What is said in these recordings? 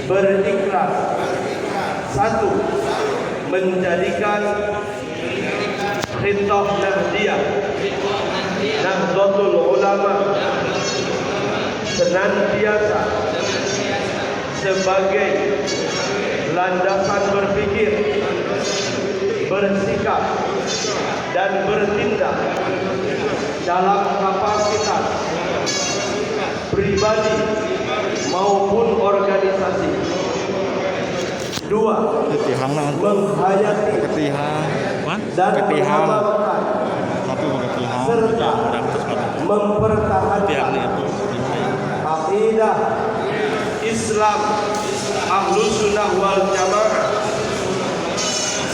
Berikhlas. 1. Menjadikan Khitah Nahdiyah Nahdlatul Ulama senantiasa sebagai landasan berpikir, bersikap, dan bertindak dalam kapasitas pribadi maupun organisasi. 2. Menghayati dan mengamalkan serta mempertahankan akidah Islam Ahlus Sunnah wal Jamaah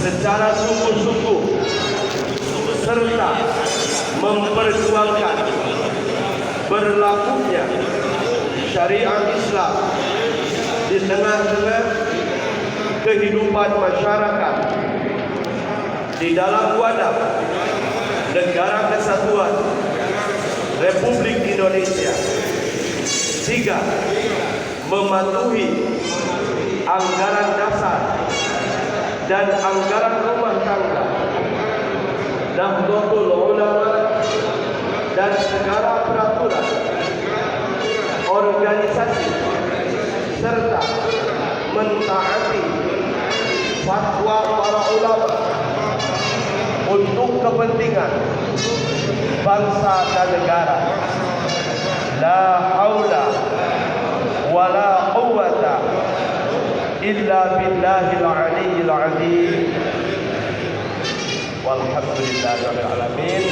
secara sungguh-sungguh serta memperjuangkan berlakunya syariat Islam di tengah-tengah kehidupan masyarakat di dalam wadah Negara Kesatuan Republik Indonesia. 3. Mematuhi anggaran dasar dan anggaran rumah tangga Nahdlatul Ulama dan segala peraturan organisasi serta mentaati fatwa para ulama untuk kepentingan bangsa dan negara. La haula wala quwwata illa billahil aliyyil azim. Walhamdulillahirabbil alamin.